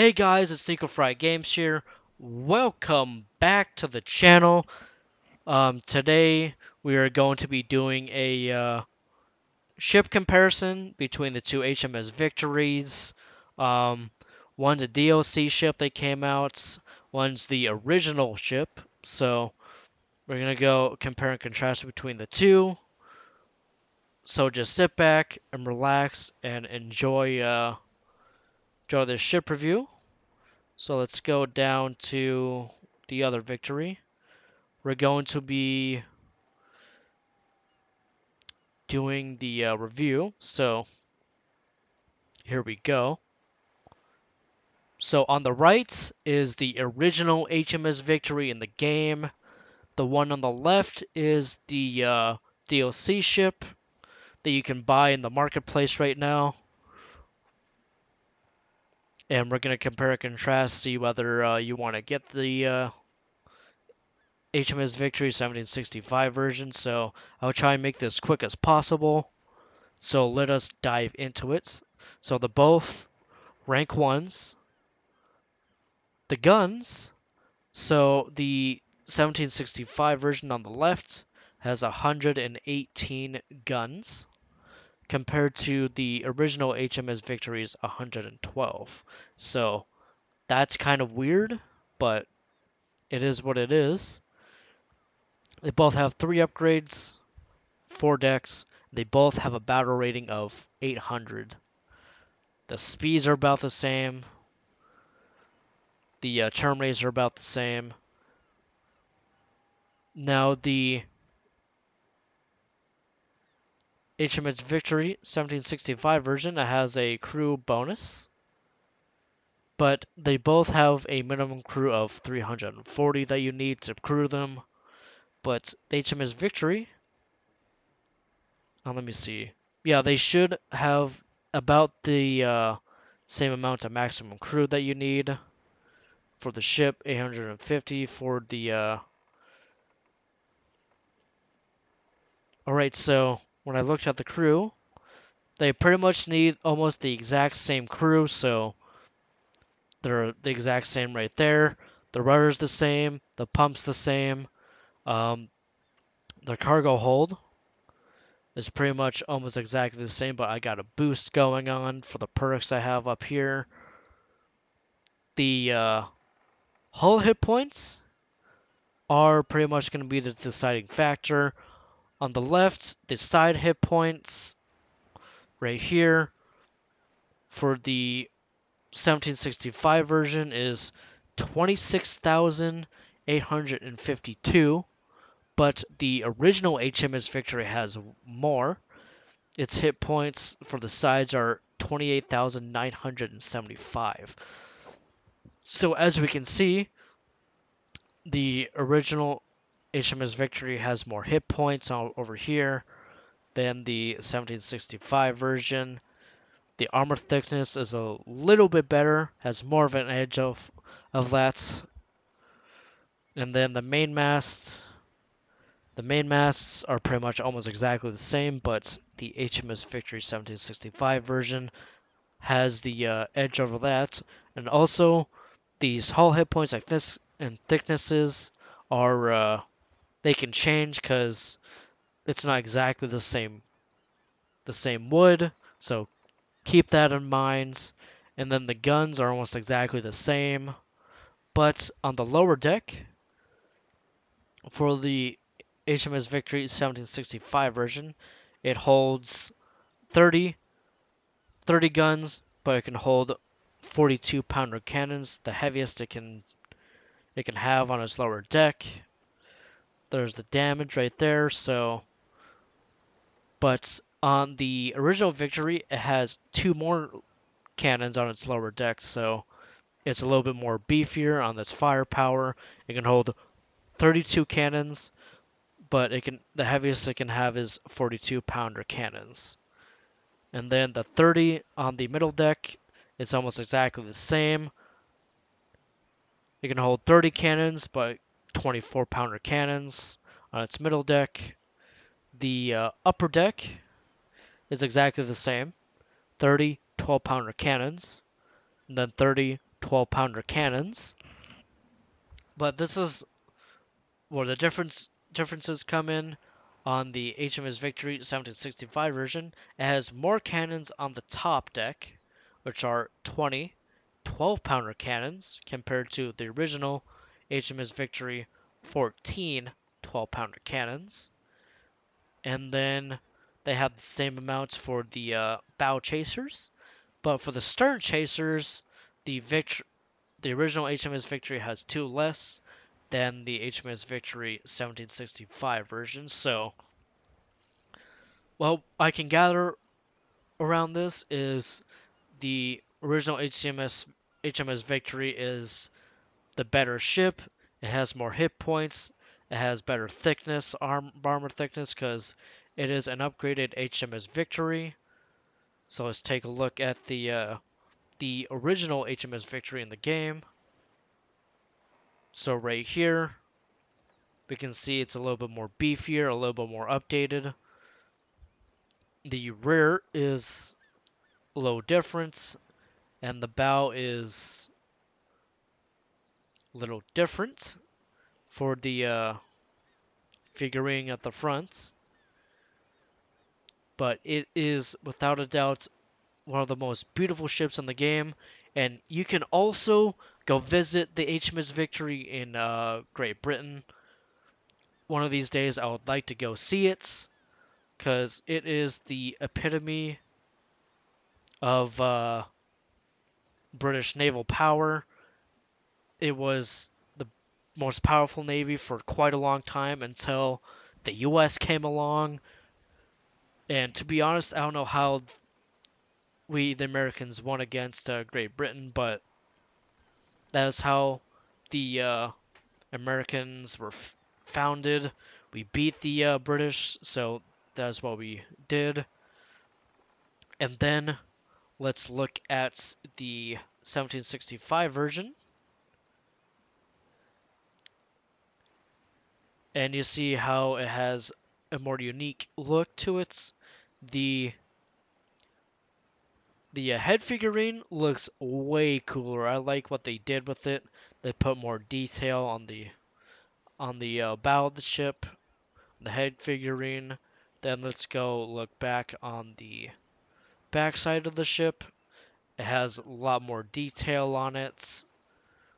Hey guys, it's Nico Fry Games here. Welcome back to the channel. Today we are going to be doing a ship comparison between the two HMS Victories. Um, one's a DLC ship that came out, one's the original ship. So we're gonna go compare and contrast between the two. So just sit back and relax and enjoy this ship review. So let's go down to the other victory. We're going to be doing the review. So here we go. So on the right is the original HMS Victory in the game. The one on the left is the DLC ship that you can buy in the marketplace right now. And we're going to compare and contrast, see whether you want to get the HMS Victory 1765 version. So I'll try and make this quick as possible. So let us dive into it. So the both rank ones. The guns. So the 1765 version on the left has 118 guns compared to the original HMS Victory's 112. So that's kind of weird, but it is what it is. They both have 3 upgrades, 4 decks. They both have a battle rating of 800. The speeds are about the same. The term rates are about the same. Now the HMS Victory 1765 version has a crew bonus, but they both have a minimum crew of 340 that you need to crew them. But the HMS Victory, let me see. Yeah, they should have about the same amount of maximum crew that you need for the ship, 850 for the. Alright, so when I looked at the crew, they pretty much need almost the exact same crew, so they're the exact same right there. The rudder's the same, the pump's the same. Um, the cargo hold is pretty much almost exactly the same, but I got a boost going on for the perks I have up here. The hull hit points are pretty much going to be the deciding factor. On the left, the side hit points right here for the 1765 version is 26,852, but the original HMS Victory has more. Its hit points for the sides are 28,975. So as we can see, the original HMS Victory has more hit points over here than the 1765 version. The armor thickness is a little bit better, has more of an edge of that. And then the main masts are pretty much almost exactly the same, but the HMS Victory 1765 version has the edge over that. And also, these hull hit points like this and thicknesses are they can change because it's not exactly the same wood. So keep that in mind. And then the guns are almost exactly the same, but on the lower deck for the HMS Victory 1765 version, it holds 30 30 guns, but it can hold 42 pounder cannons, the heaviest it can have on its lower deck. There's the damage right there, so but on the original Victory, it has 2 more cannons on its lower deck, so it's a little bit more beefier on its firepower. It can hold 32 cannons, but the heaviest it can have is 42 pounder cannons. And then the 30 on the middle deck, it's almost exactly the same. It can hold 30 cannons, but 24 pounder cannons on its middle deck. The upper deck is exactly the same, 30 12 pounder cannons, and then 30 12-pounder cannons. But this is where the differences come in. On the HMS Victory 1765 version, it has more cannons on the top deck, which are 20 12-pounder cannons, compared to the original HMS Victory 14 12-pounder cannons. And then they have the same amounts for the bow chasers, but for the stern chasers, the original HMS Victory has two less than the HMS Victory 1765 version. So, well, I can gather around this is the original HMS Victory is the better ship. It has more hit points. It has better thickness, armor thickness, because it is an upgraded HMS Victory. So let's take a look at the original HMS Victory in the game. So right here, we can see it's a little bit more beefier, a little bit more updated. The rear is a little different, and the bow is a little different for the figurine at the front. But it is without a doubt one of the most beautiful ships in the game. And you can also go visit the HMS Victory in Great Britain. One of these days, I would like to go see it because it is the epitome of British naval power. It was the most powerful navy for quite a long time until the U.S. came along. And to be honest, I don't know how we, the Americans, won against Great Britain, but that is how the Americans were founded. We beat the British, so that's what we did. And then let's look at the 1765 version. And you see how it has a more unique look to it. The head figurine looks way cooler. I like what they did with it. They put more detail on the bow of the ship, the head figurine. Then let's go look back on the back side of the ship. It has a lot more detail on it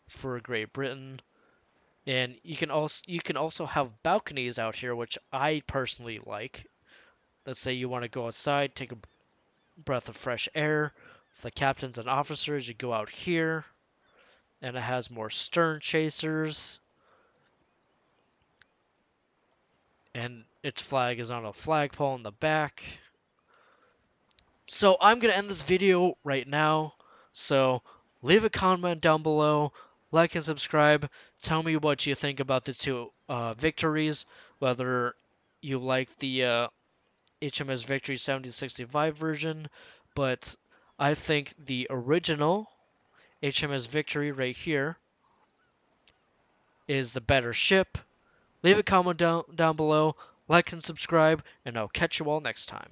for Great Britain. And you can also have balconies out here, which I personally like. Let's say you want to go outside, take a breath of fresh air. For the captains and officers, you go out here, and it has more stern chasers, and its flag is on a flagpole in the back. So I'm gonna end this video right now. So leave a comment down below, like and subscribe. Tell me what you think about the two victories, whether you like the HMS Victory 1765 version, but I think the original HMS Victory right here is the better ship. Leave a comment down below, like and subscribe, and I'll catch you all next time.